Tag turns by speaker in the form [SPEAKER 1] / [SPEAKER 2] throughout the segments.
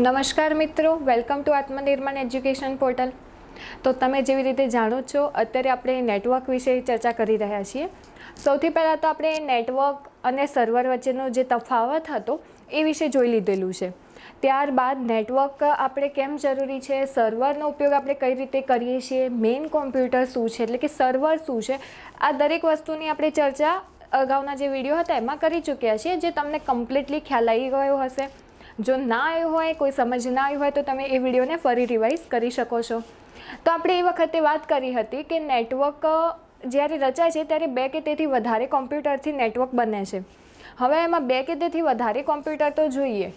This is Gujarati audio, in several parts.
[SPEAKER 1] નમસ્કાર મિત્રો, વેલકમ ટુ આત્મનિર્માણ એજ્યુકેશન પોર્ટલ। તો તમે જેવી રીતે જાણો છો, અત્યારે આપણે નેટવર્ક વિશે ચર્ચા કરી રહ્યા છીએ। સૌથી પહેલાં તો આપણે નેટવર્ક અને સર્વર વચ્ચેનો જે તફાવત હતો એ વિશે જોઈ લીધેલું છે। ત્યારબાદ નેટવર્ક આપણે કેમ જરૂરી છે, સર્વરનો ઉપયોગ આપણે કઈ રીતે કરીએ છીએ, મેઇન કોમ્પ્યુટર શું છે એટલે કે સર્વર શું છે, આ દરેક વસ્તુની આપણે ચર્ચા અગાઉના જે વિડીયો હતા એમાં કરી ચૂક્યા છીએ, જે તમને કમ્પ્લીટલી ખ્યાલ આવી ગયો હશે। જો ના આવ્યું હોય, કોઈ સમજ ના આવી હોય તો તમે એ વિડીયોને ફરી રિવાઇઝ કરી શકો છો। તો આપણે એ વખતે વાત કરી હતી કે નેટવર્ક જ્યારે રચાય છે ત્યારે 2 કે તેથી વધારે કોમ્પ્યુટરથી નેટવર્ક બને છે। હવે એમાં 2 કે તેથી વધારે કોમ્પ્યુટર તો જોઈએ,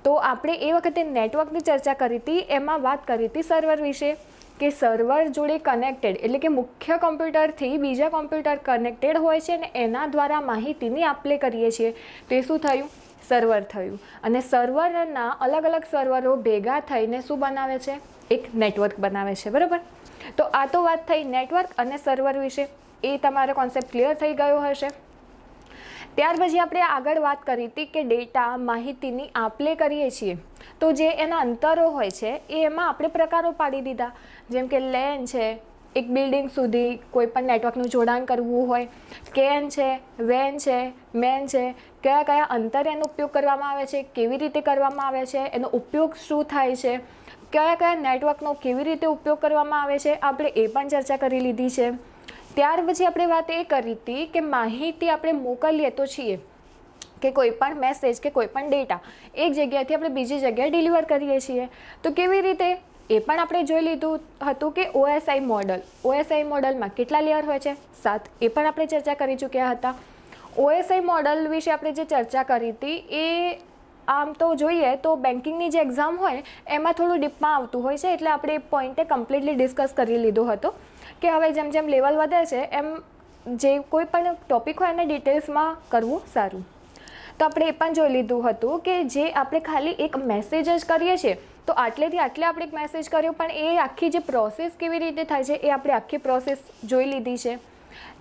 [SPEAKER 1] તો આપણે એ વખતે નેટવર્કની ચર્ચા કરી હતી, એમાં વાત કરી હતી સર્વર વિશે કે સર્વર જોડે કનેક્ટેડ એટલે કે મુખ્ય કોમ્પ્યુટરથી બીજા કોમ્પ્યુટર કનેક્ટેડ હોય છે અને એના દ્વારા માહિતીની આપ-લે કરીએ છીએ, તો એ શું થયું? સર્વર થયું। અને સર્વરના અલગ અલગ સર્વરો ભેગા થઈને શું બનાવે છે? એક નેટવર્ક બનાવે છે, બરાબર? તો આ તો વાત થઈ નેટવર્ક અને સર્વર વિશે, એ તમારો કોન્સેપ્ટ ક્લિયર થઈ ગયો હશે। ત્યાર પછી આપણે આગળ વાત કરી હતી કે ડેટા માહિતીની આપ-લે કરીએ છીએ તો જે એના અંતરો હોય છે એ એમાં આપણે પ્રકારો પાડી દીધા, જેમ કે લેન છે, એક બિલ્ડિંગ સુધી કોઈ પણ નેટવર્કનું જોડાણ કરવું હોય, કેન છે, વેન છે, મેન છે, કયા કયા અંતરે એનો ઉપયોગ કરવામાં આવે છે, કેવી રીતે કરવામાં આવે છે, એનો ઉપયોગ શું થાય છે, કયા કયા નેટવર્કનો કેવી રીતે ઉપયોગ કરવામાં આવે છે, આપણે એ પણ ચર્ચા કરી લીધી છે। ત્યાર પછી આપણે વાત એ કરી હતી કે માહિતી આપણે મોકલીએ તો છીએ કે કોઈ પણ મેસેજ કે કોઈ પણ ડેટા એક જગ્યાએથી આપણે બીજી જગ્યાએ ડિલિવર કરીએ છીએ, તો કેવી રીતે એ પણ આપણે જોઈ લીધું હતું કે OSI મોડલમાં કેટલા લેયર હોય છે? 7, એ પણ આપણે ચર્ચા કરી ચૂક્યા હતા। OSI મોડલ વિશે આપણે જે ચર્ચા કરી હતી એ આમ તો જોઈએ તો બેન્કિંગની જે એક્ઝામ હોય એમાં થોડું ડીપમાં આવતું હોય છે, એટલે આપણે એ પોઈન્ટે કમ્પ્લીટલી ડિસ્કસ કરી લીધો હતો કે હવે જેમ જેમ લેવલ વધે છે એમ જે કોઈ પણ ટૉપિક હોય એને ડિટેલ્સમાં કરવું સારું। તો આપણે એ પણ જોઈ લીધું હતું કે જે આપણે ખાલી એક મેસેજ જ કરીએ છીએ તો આટલેથી આટલે આપણે એક મેસેજ કર્યો, પણ એ આખી જે પ્રોસેસ કેવી રીતે થાય છે એ આપણે આખી પ્રોસેસ જોઈ લીધી છે।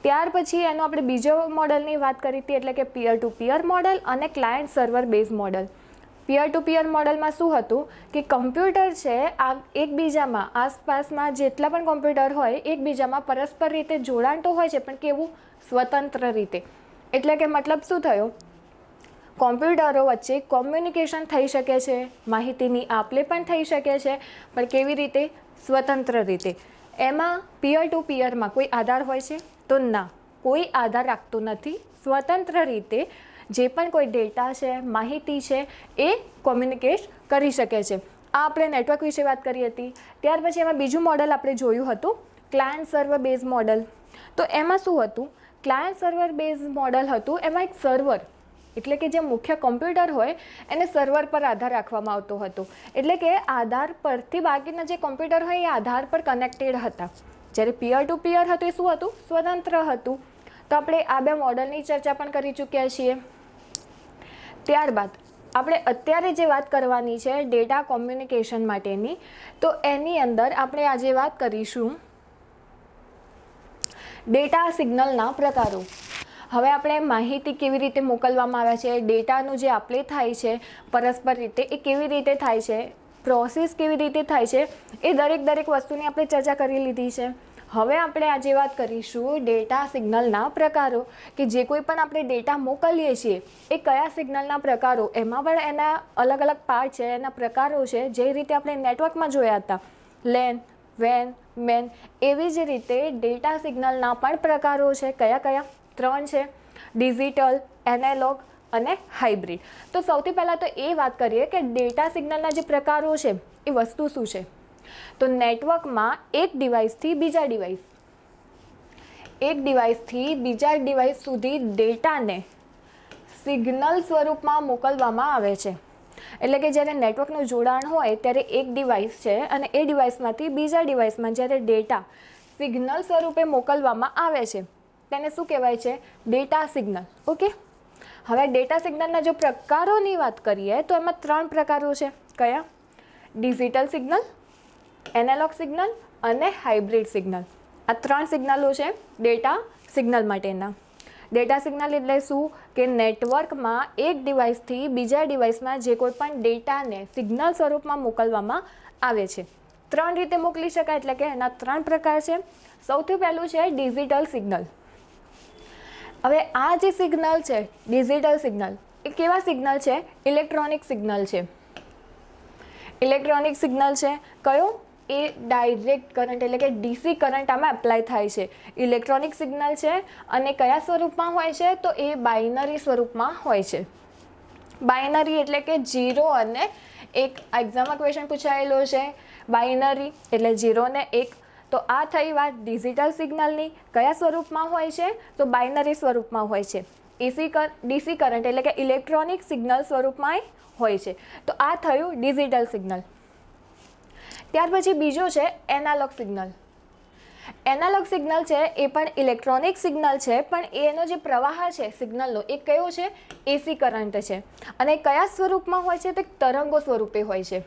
[SPEAKER 1] ત્યાર પછી એનો આપણે બીજો મોડલની વાત કરી હતી, એટલે કે પિયર ટુ પિયર મોડલ અને ક્લાયન્ટ સર્વર બેઝ મોડલ। પિયર ટુ પિયર મોડલમાં શું હતું કે કમ્પ્યુટર છે આ એકબીજામાં આસપાસમાં જેટલા પણ કોમ્પ્યુટર હોય એકબીજામાં પરસ્પર રીતે જોડાણ તો હોય છે, પણ કેવું? સ્વતંત્ર રીતે। એટલે કે મતલબ શું થયો? કોમ્પ્યુટરો વચ્ચે કોમ્યુનિકેશન થઈ શકે છે, માહિતીની આપ-લે પણ થઈ શકે છે, પણ કેવી રીતે? સ્વતંત્ર રીતે। એમાં પિયર ટુ પિયરમાં કોઈ આધાર હોય છે? તો ના, કોઈ આધાર રાખતું નથી। સ્વતંત્ર રીતે જે પણ કોઈ ડેટા છે, માહિતી છે એ કોમ્યુનિકેટ કરી શકે છે। આ આપણે નેટવર્ક વિશે વાત કરી હતી। ત્યાર પછી એમાં બીજું મોડલ આપણે જોયું હતું ક્લાયન્ટ સર્વર બેઝ મોડલ। તો એમાં શું હતું? ક્લાયન્ટ સર્વર બેઝ મોડલ હતું, એમાં એક સર્વર એટલે કે જે મુખ્ય કોમ્પ્યુટર હોય એને સર્વર પર આધાર રાખવામાં આવતો હતો, એટલે કે આધાર પરથી બાકીના જે કોમ્પ્યુટર હોય એ આધાર પર કનેક્ટેડ હતા। જ્યારે પિયર ટુ પિયર હતું એ શું હતું? સ્વતંત્ર હતું। તો આપણે આ 2 મોડલની ચર્ચા પણ કરી ચૂક્યા છીએ। ત્યારબાદ આપણે અત્યારે જે વાત કરવાની છે ડેટા કોમ્યુનિકેશન માટેની, તો એની અંદર આપણે આજે વાત કરીશું ડેટા સિગ્નલના પ્રકારો। હવે આપણે માહિતી કેવી રીતે મોકલવામાં આવે છે, ડેટાનું જે આપ-લે થાય છે પરસ્પર રીતે એ કેવી રીતે થાય છે, પ્રોસેસ કેવી રીતે થાય છે, એ દરેક વસ્તુની આપણે ચર્ચા કરી લીધી છે। હવે આપણે આજે વાત કરીશું ડેટા સિગ્નલના પ્રકારો, કે જે કોઈ પણ આપણે ડેટા મોકલીએ છીએ એ કયા સિગ્નલના પ્રકારો, એમાં પણ એના અલગ અલગ પાર્ટ છે, એના પ્રકારો છે, જે રીતે આપણે નેટવર્કમાં જોયા હતા લેન, વેન, મેન, એવી જ રીતે ડેટા સિગ્નલના પણ પ્રકારો છે। કયા કયા? 3 છે, ડિજિટલ, એનાલોગ અને હાઇબ્રિડ। તો સૌથી પહેલાં તો એ વાત કરીએ કે ડેટા સિગ્નલના જે પ્રકારો છે એ વસ્તુ શું છે? તો નેટવર્કમાં એક ડિવાઇસથી બીજા ડિવાઇસ સુધી ડેટાને સિગ્નલ સ્વરૂપમાં મોકલવામાં આવે છે। એટલે કે જ્યારે નેટવર્કનું જોડાણ હોય ત્યારે એક ડિવાઇસ છે અને એ ડિવાઇસમાંથી બીજા ડિવાઇસમાં જ્યારે ડેટા સિગ્નલ સ્વરૂપે મોકલવામાં આવે છે તેને શું કહેવાય છે? Data signal. ઓકે, હવે ડેટા સિગ્નલના જો પ્રકારોની વાત કરીએ તો એમાં 3 પ્રકારો છે। કયા? ડિજિટલ સિગ્નલ, એનાલોગ સિગ્નલ અને હાઇબ્રિડ સિગ્નલ। આ 3 સિગ્નલો છે ડેટા સિગ્નલ માટેના। ડેટા સિગ્નલ એટલે શું કે નેટવર્કમાં એક ડિવાઇસથી બીજા ડિવાઇસમાં જે કોઈ પણ ડેટાને સિગ્નલ સ્વરૂપમાં મોકલવામાં આવે છે. 3 રીતે મોકલી શકાય, એટલે કે એના 3 પ્રકાર છે. સૌથી પહેલું છે ડિજિટલ સિગ્નલ. હવે આ જે સિગ્નલ છે ડિજિટલ સિગ્નલ એ કેવા સિગ્નલ છે? ઇલેક્ટ્રોનિક સિગ્નલ છે. ઇલેક્ટ્રોનિક સિગ્નલ છે કયો? એ ડાયરેક્ટ કરંટ એટલે કે ડીસી કરંટ આમાં એપ્લાય થાય છે. ઇલેક્ટ્રોનિક સિગ્નલ છે અને કયા સ્વરૂપમાં હોય છે? તો એ બાઇનરી સ્વરૂપમાં હોય છે. બાઇનરી એટલે કે 0 અને 1. એક્ઝામમાં ક્વેશ્ચન પૂછાયેલો છે બાઇનરી એટલે 0 ને 1. તો આ થઈ વાત ડિજિટલ સિગ્નલની. કયા સ્વરૂપમાં હોય છે? તો બાઇનરી સ્વરૂપમાં હોય છે. ડીસી કરંટ એટલે કે ઇલેક્ટ્રોનિક સિગ્નલ સ્વરૂપમાં હોય છે. તો આ થયું ડિજિટલ સિગ્નલ. ત્યાર પછી બીજું છે એનાલોગ સિગ્નલ. એનાલોગ સિગ્નલ છે એ પણ ઇલેક્ટ્રોનિક સિગ્નલ છે, પણ એનો જે પ્રવાહ છે સિગ્નલનો એ કયો છે? એસી કરંટ છે. અને કયા સ્વરૂપમાં હોય છે? તો તરંગો સ્વરૂપે હોય છે.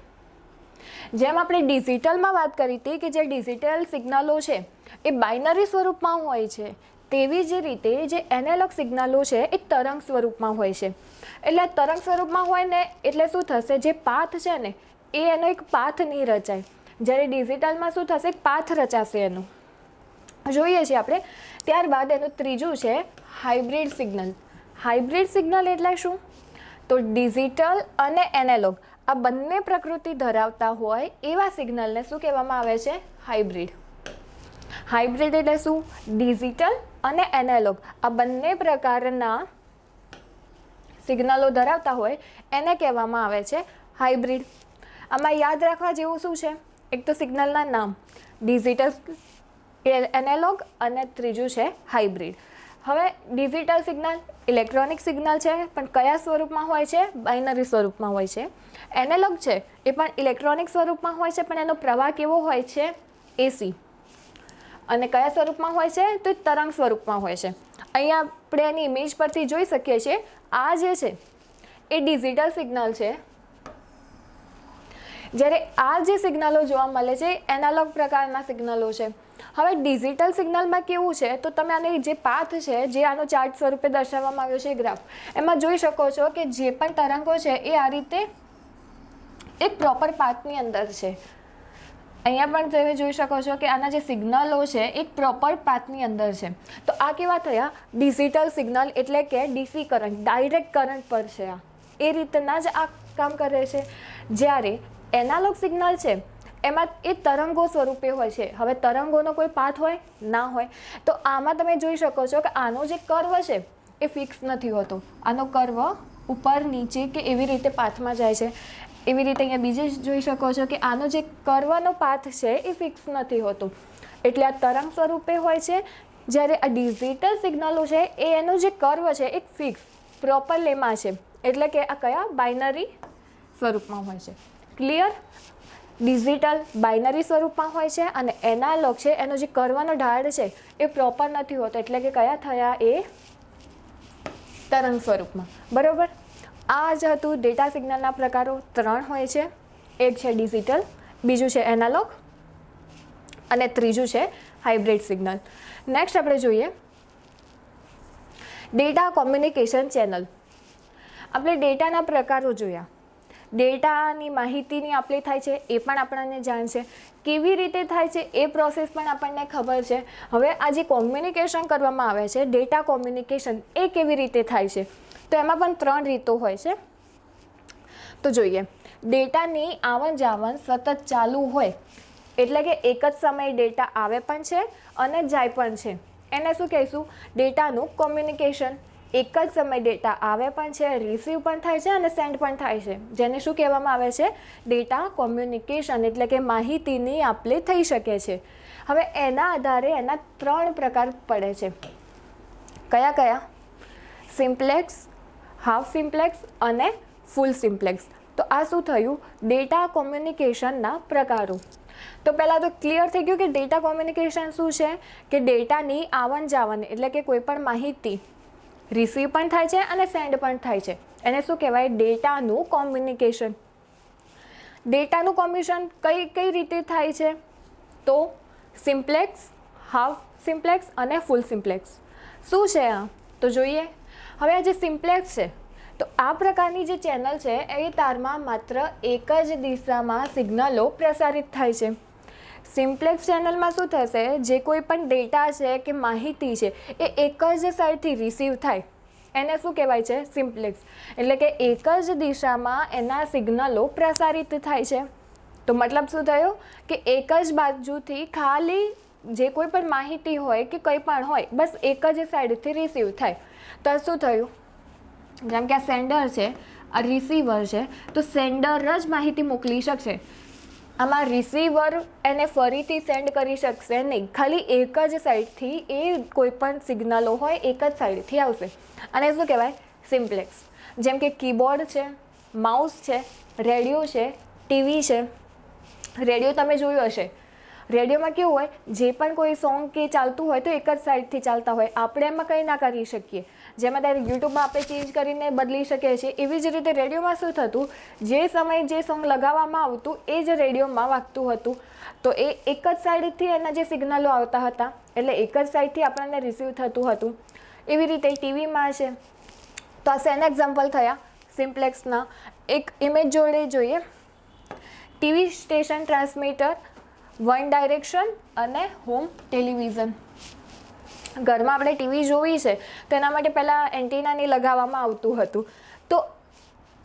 [SPEAKER 1] જેમ આપણે ડિજિટલમાં વાત કરી હતી કે જે ડિજિટલ સિગ્નલો છે એ બાઇનરી સ્વરૂપમાં હોય છે, તેવી જ રીતે જે એનાલોગ સિગ્નલો છે એ તરંગ સ્વરૂપમાં હોય છે. એટલે તરંગ સ્વરૂપમાં હોય ને એટલે શું થશે? જે પાથ છે ને એ એનો એક પાથ નહીં રચાય. જ્યારે ડિજિટલમાં શું થશે? એક પાથ રચાશે એનું. જોઈએ છીએ આપણે. ત્યારબાદ એનું ત્રીજું છે હાઇબ્રિડ સિગ્નલ. હાઇબ્રિડ સિગ્નલ એટલે શું? તો ડિજિટલ અને એનાલોગ આ બંને પ્રકૃતિ ધરાવતા હોય એવા સિગ્નલને શું કહેવામાં આવે છે? હાઇબ્રિડ. હાઇબ્રિડ એટલે શું? ડિજિટલ અને એનાલોગ આ બંને પ્રકારના સિગ્નલો ધરાવતા હોય એને કહેવામાં આવે છે હાઇબ્રિડ. આમાં યાદ રાખવા જેવું શું છે? એક તો સિગ્નલના નામ ડિજિટલ, એનાલોગ અને ત્રીજું છે હાઇબ્રિડ. હવે ડિજિટલ સિગ્નલ ઇલેક્ટ્રોનિક સિગ્નલ છે, પણ કયા સ્વરૂપમાં હોય છે? બાઇનરી સ્વરૂપમાં હોય છે. એનાલોગ છે એ પણ ઇલેક્ટ્રોનિક સ્વરૂપમાં હોય છે, પણ એનો પ્રવાહ કેવો હોય છે? એસી. અને કયા સ્વરૂપમાં હોય છે? તો તરંગ સ્વરૂપમાં હોય છે. અહીંયા આપણે એની ઇમેજ પરથી જોઈ શકીએ છીએ. આ જે છે એ ડિજિટલ સિગ્નલ છે, જ્યારે આ જે સિગ્નલો જોવા મળે છે એનાલોગ પ્રકારના સિગ્નલો છે. હવે ડિજિટલ સિગ્નલમાં કેવું છે? તો તમે આની જે પાથ છે, જે આનો ચાર્ટ સ્વરૂપે દર્શાવવામાં આવ્યો છે ગ્રાફ, એમાં જોઈ શકો છો કે જે પણ તરંગો છે એ આ રીતે એક પ્રોપર પાથની અંદર છે. અહીંયા પણ તમે જોઈ શકો છો કે આના જે સિગ્નલો છે એક પ્રોપર પાથની અંદર છે. તો આ કેવા થયા? ડિજિટલ સિગ્નલ એટલે કે ડીસી કરંટ, ડાયરેક્ટ કરંટ પર છે. આ એ રીતના જ આ કામ કરે છે. જ્યારે એનાલોગ સિગ્નલ છે એમાં એ તરંગો સ્વરૂપે હોય છે. હવે તરંગોનો કોઈ પાથ હોય? ના હોય. તો આમાં તમે જોઈ શકો છો કે આનો જે કર્વ છે એ ફિક્સ નથી હોતો. આનો કર્વ ઉપર નીચે કે એવી રીતે પાથમાં જાય છે. એવી રીતે અહીંયા બીજે જોઈ શકો છો કે આનો જે કર્વનો પાથ છે એ ફિક્સ નથી હોતો. એટલે આ તરંગ સ્વરૂપે હોય છે. જ્યારે આ ડિજિટલ સિગ્નલો છે એ એનો જે કર્વ છે એક ફિક્સ પ્રોપર લેમાં છે. એટલે કે આ કયા? બાઇનરી સ્વરૂપમાં હોય છે. ક્લિયર? ડિજિટલ બાઇનરી સ્વરૂપમાં હોય છે અને એનાલોગ છે એનો જે કર્વનો ઢાળ છે એ પ્રોપર નથી હોતો. એટલે કે કયા થયા? એ તરંગ સ્વરૂપમાં. બરાબર. આ જ હતું ડેટા સિગ્નલના પ્રકારો. 3 હોય છે. એક છે ડિજિટલ, બીજું છે એનાલોગ અને ત્રીજું છે હાઇબ્રિડ સિગ્નલ. નેક્સ્ટ આપણે જોઈએ ડેટા કોમ્યુનિકેશન ચેનલ. આપણે ડેટાના પ્રકારો જોયા. ડેટાની માહિતીની આપલે થાય છે એ પણ આપણને જાણ છે. કેવી રીતે થાય છે એ પ્રોસેસ પણ આપણને ખબર છે. હવે આ જે કોમ્યુનિકેશન કરવામાં આવે છે ડેટા કોમ્યુનિકેશન એ કેવી રીતે થાય છે? તો એમાં પણ 3 રીતો હોય છે. તો જોઈએ. ડેટાની આવન જાવન સતત ચાલુ હોય એટલે કે એક જ સમયે ડેટા આવે પણ છે અને જાય પણ છે. એને શું કહીશું? ડેટાનું કોમ્યુનિકેશન. એક જ સમયે ડેટા આવે પણ છે, રિસીવ પણ થાય છે અને સેન્ડ પણ થાય છે. જેને શું કહેવામાં આવે છે? Data communication. એટલે કે માહિતીની આપલે થઈ શકે છે. હવે એના આધારે એના 3 પ્રકાર પડે છે. કયા કયા? સિમ્પ્લેક્સ, હાફ સિમ્પ્લેક્સ અને ફૂલ સિમ્પ્લેક્સ. તો આ શું થયું? ડેટા કોમ્યુનિકેશનના પ્રકારો. તો પહેલાં તો ક્લિયર થઈ ગયું કે ડેટા કોમ્યુનિકેશન શું છે? કે ડેટાની આવન જાવન એટલે કે કોઈ પણ માહિતી રિસીવ પણ થાય છે અને સેન્ડ પણ થાય છે. એને શું કહેવાય? ડેટાનું કોમ્યુનિકેશન. ડેટાનું કોમ્યુનિકેશન કઈ રીતે થાય છે? તો સિમ્પ્લેક્સ, હાફ સિમ્પ્લેક્સ અને ફૂલ સિમ્પ્લેક્સ. શું છે આ? તો જોઈએ. હવે આ જે સિમ્પ્લેક્સ છે, તો આ પ્રકારની જે ચેનલ છે એ તારમાં માત્ર એક જ દિશામાં સિગ્નલો પ્રસારિત થાય છે. સિમ્પ્લેક્સ ચેનલમાં શું થશે, જે કોઈ પણ ડેટા છે કે માહિતી છે એ એક જ સાઈડથી રિસીવ થાય, એને શું કહેવાય છે, સિમ્પ્લેક્સ. એટલે કે એક જ દિશામાં એના સિગ્નલો પ્રસારિત થાય છે. તો મતલબ શું થયો કે એક જ બાજુથી ખાલી જે કોઈ પણ માહિતી હોય કે કંઈ પણ હોય, બસ એક જ સાઈડથી રિસીવ થાય. તો શું થયું, જેમ કે આ સેન્ડર છે, આ રિસીવર છે, તો સેન્ડર જ માહિતી મોકલી શકશે. આમાં રિસીવર એને ફરીથી સેન્ડ કરી શકશે નહીં, ખાલી એક જ સાઈડથી એ કોઈ પણ સિગ્નલો હોય એક જ સાઈડથી આવશે. અને શું કહેવાય, સિમ્પ્લેક્સ. જેમ કે કીબોર્ડ છે, માઉસ છે, રેડિયો છે, ટીવી છે. રેડિયો તમે જોયું હશે, રેડિયોમાં કેવું હોય, જે પણ કોઈ સોંગ કે ચાલતું હોય તો એક જ સાઈડથી ચાલતા હોય, આપણે એમાં કંઈ ના કરી શકીએ. જેમાં ત્યારે યુટ્યુબમાં આપણે ચેન્જ કરીને બદલી શકીએ છીએ, એવી જ રીતે રેડિયોમાં શું થતું, જે સમયે જે સોંગ લગાવવામાં આવતું એ જ રેડિયોમાં વાગતું હતું. તો એ એક જ સાઈડથી એના જે સિગ્નલો આવતા હતા, એટલે એક જ સાઈડથી આપણને રિસીવ થતું હતું. એવી રીતે ટીવીમાં છે. તો આ શેના એક્ઝામ્પલ થયા સિમ્પ્લેક્સના. એક ઇમેજ જોડે જોઈએ, TV station transmitter, one direction અને હોમ ટેલિવિઝન. ઘરમાં આપણે ટીવી જોવી છે તો એના માટે પહેલાં એન્ટીનાની લગાવવામાં આવતું હતું. તો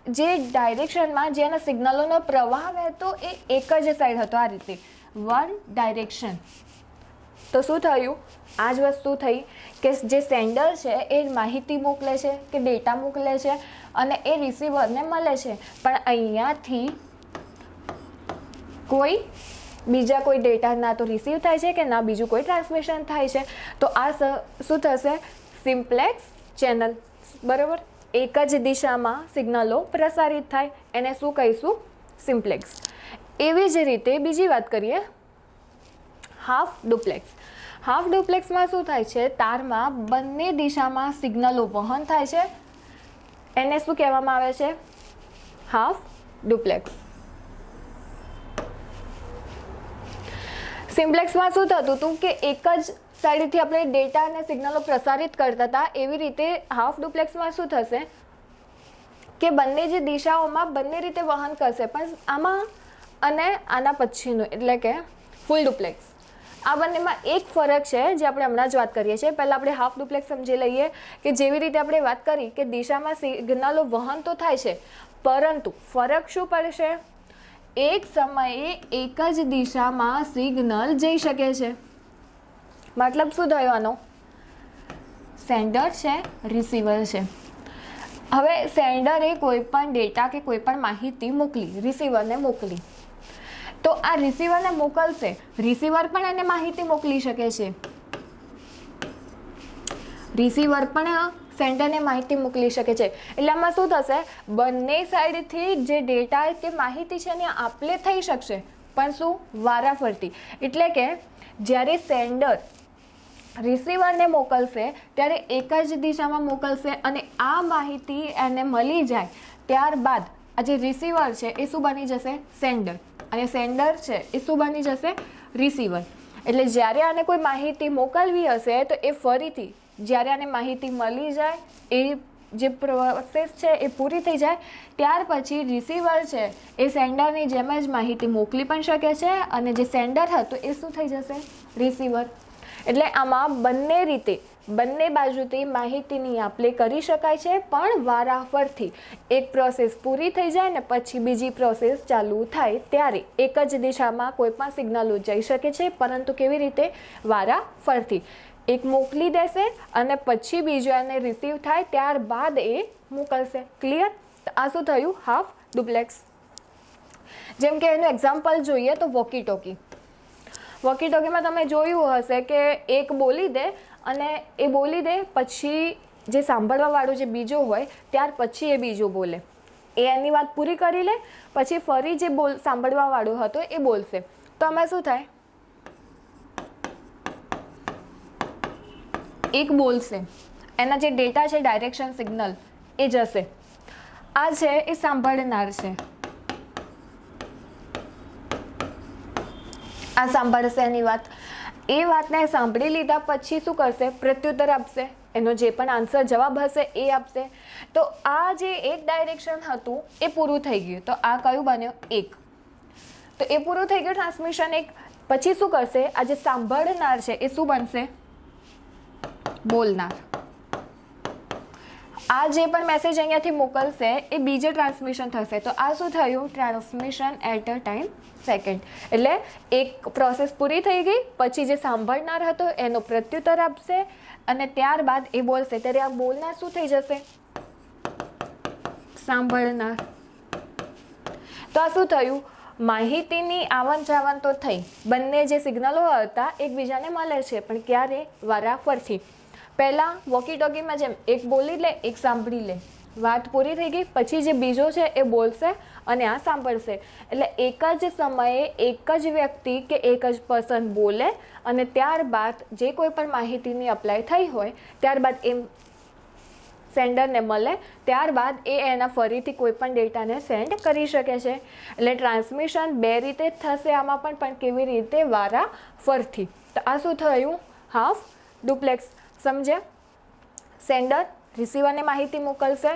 [SPEAKER 1] જે ડાયરેક્શનમાં જેના સિગ્નલોનો પ્રવાહ વહેતો એ એક જ સાઈડ હતો, આ રીતે વન ડાયરેક્શન. તો શું થયું, આ જ વસ્તુ થઈ કે જે સેન્ડર છે એ માહિતી મોકલે છે કે ડેટા મોકલે છે અને એ રિસીવરને મળે છે, પણ અહીંયાથી કોઈ બીજા કોઈ ડેટા ના તો રિસીવ થાય છે કે ના બીજું કોઈ ટ્રાન્સમિશન થાય છે. તો આ શું થશે, સિમ્પ્લેક્સ ચેનલ. બરાબર, એક જ દિશામાં સિગ્નલો પ્રસારિત થાય, એને શું કહીશું, સિમ્પ્લેક્સ. એવી જ રીતે બીજી વાત કરીએ, હાફ ડુપ્લેક્સ. હાફ ડુપ્લેક્સમાં શું થાય છે, તારમાં બંને દિશામાં સિગ્નલો વહન થાય છે, એને શું કહેવામાં આવે છે, હાફ ડુપ્લેક્સ. સિમ્પ્લેક્સમાં શું થતું હતું કે એક જ સાઈડથી આપણે ડેટા અને સિગ્નલો પ્રસારિત કરતા હતા. એવી રીતે હાફ ડુપ્લેક્સમાં શું થશે કે બંને જે દિશાઓમાં બંને રીતે વહન કરશે, પણ આમાં અને આના પછીનું એટલે કે ફૂલ ડુપ્લેક્સ. આ બંનેમાં એક ફરક છે જે આપણે હમણાં જ વાત કરીએ છીએ. પહેલાં આપણે હાફ ડુપ્લેક્સ સમજી લઈએ કે જેવી રીતે આપણે વાત કરી કે દિશામાં સિગ્નલો વહન તો થાય છે, પરંતુ ફરક શું પડશે, એક સમયે એક જ દિશામાં સિગ્નલ જઈ શકે છે. મતલબ શું થયો આનો, સેન્ડર છે, રિસીવર છે. હવે સેન્ડરે કોઈ પણ ડેટા કે કોઈ પણ માહિતી મોકલી, રિસીવરને મોકલી, તો આ રિસીવરને મોકલશે, રિસીવર પણ એને માહિતી મોકલી શકે છે. રિસીવર પણ સેન્ડરને માહિતી મોકલી શકે છે. એટલે આમાં શું થશે, બંને સાઈડથી જે ડેટા કે માહિતી છે એને આપલે થઈ શકશે, પણ શું, વારાફરતી. એટલે કે જ્યારે સેન્ડર રિસીવરને મોકલશે ત્યારે એક જ દિશામાં મોકલશે અને આ માહિતી એને મળી જાય ત્યારબાદ આ જે રિસીવર છે એ શું બની જશે, સેન્ડર, અને સેન્ડર છે એ શું બની જશે, રિસીવર. એટલે જ્યારે આને કોઈ માહિતી મોકલવી હશે તો એ ફરીથી જ્યારે આને માહિતી મળી જાય, એ જે પ્રોસેસ છે એ પૂરી થઈ જાય, ત્યાર પછી રિસીવર છે એ સેન્ડરની જેમ જ માહિતી મોકલી પણ શકે છે અને જે સેન્ડર હતું એ શું થઈ જશે, રિસીવર. એટલે આમાં બંને રીતે બંને બાજુથી માહિતીની આપ-લે કરી શકાય છે, પણ વારાફરથી. એક પ્રોસેસ પૂરી થઈ જાય ને પછી બીજી પ્રોસેસ ચાલુ થાય ત્યારે એક જ દિશામાં કોઈ પણ સિગ્નલો જઈ શકે છે, પરંતુ કેવી રીતે, વારાફરતી. એક મોકલી દેશે અને પછી બીજો એને રિસીવ થાય ત્યારબાદ એ મોકલશે. ક્લિયર? આ શું થયું, હાફ ડુપ્લેક્સ. જેમ કે એનું એક્ઝામ્પલ જોઈએ તો વોકી ટોકી. વોકી ટોકીમાં તમે જોયું હશે કે એક બોલી દે અને એ બોલી દે પછી જે સાંભળવાવાળો જે બીજો હોય ત્યાર પછી એ બીજો બોલે, એ એની વાત પૂરી કરી લે પછી ફરી જે સાંભળવાવાળો હતો એ બોલશે. તો આમાં શું થાય, એક બોલશે, એના જે ડેટા છે ડાયરેક્શન સિગ્નલ એ જશે, આ છે એ સાંભળનાર છે, આ સાંભળશે એની વાત, એ વાતને સાંભળી લીધા પછી શું કરશે, પ્રત્યુત્તર આપશે, એનો જે પણ આન્સર જવાબ હશે એ આપશે. તો આ જે એક ડાયરેક્શન હતું એ પૂરું થઈ ગયું. તો આ કયું બન્યું? એક. તો એ પૂરું થઈ ગયું ટ્રાન્સમિશન એક. પછી શું કરશે? આ જે સાંભળનાર છે એ શું બનશે? બોલનાર. આ જે પણ મેસેજ અહીંયાથી મોકલશે એ બીજે ટ્રાન્સમિશન થશે. તો આ શું થયું? Transmission at a time second. એટલે એક પ્રોસેસ પૂરી થઈ ગઈ, પછી જે સાંભળનાર હતો એનો પ્રત્યુત્તર આપશે અને ત્યારબાદ એ બોલશે. ત્યારે આ બોલનાર શું થઈ જશે? સાંભળનાર. તો આ શું થયું? માહિતીની આવન જાવન તો થઈ, બંને જે સિગ્નલો હતા એકબીજાને મળે છે, પણ ક્યારે? વારાફરથી. પહેલાં વોકી ટોકીમાં જેમ એક બોલી લે એક સાંભળી લે, વાત પૂરી થઈ ગઈ, પછી જે બીજો છે એ બોલશે અને આ સાંભળશે. એટલે એક જ સમયે એક જ વ્યક્તિ કે એક જ પર્સન બોલે અને ત્યારબાદ જે કોઈ પણ માહિતીની અપ્લાય થઈ હોય ત્યારબાદ એ સેન્ડરને મળે, ત્યારબાદ એ એના ફરીથી કોઈ પણ ડેટાને સેન્ડ કરી શકે છે. એટલે ટ્રાન્સમિશન બે રીતે થશે આમાં પણ કેવી રીતે? વારાફરથી. તો આ શું થયું? Half duplex. સમજ્યા? સેન્ડર રિસીવરને માહિતી મોકલશે,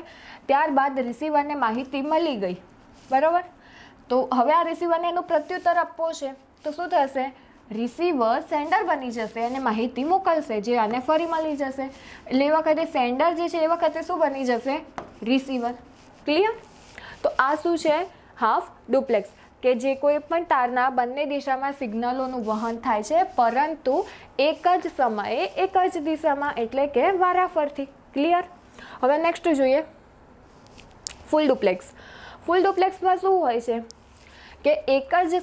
[SPEAKER 1] ત્યારબાદ રિસીવરને માહિતી મળી ગઈ, બરાબર. તો હવે આ રિસીવરને એનું પ્રત્યુત્તર આપવો છે. તો શું થશે? રિસીવર સેન્ડર બની જશે અને માહિતી મોકલશે, જે આને ફરી મળી જશે. એટલે એ વખતે સેન્ડર જે છે એ વખતે શું બની જશે? રિસીવર. ક્લિયર? તો આ શું છે? Half duplex. કે જે કોઈ પણ તારના બંને દિશામાં સિગ્નલોનું વહન થાય છે, પરંતુ એક જ સમયે એક જ દિશામાં, એટલે કે વારાફરથી. ક્લિયર? હવે નેક્સ્ટ જોઈએ ફૂલ ડુપ્લેક્સ. ફૂલ ડુપ્લેક્સમાં શું હોય છે કે એક જ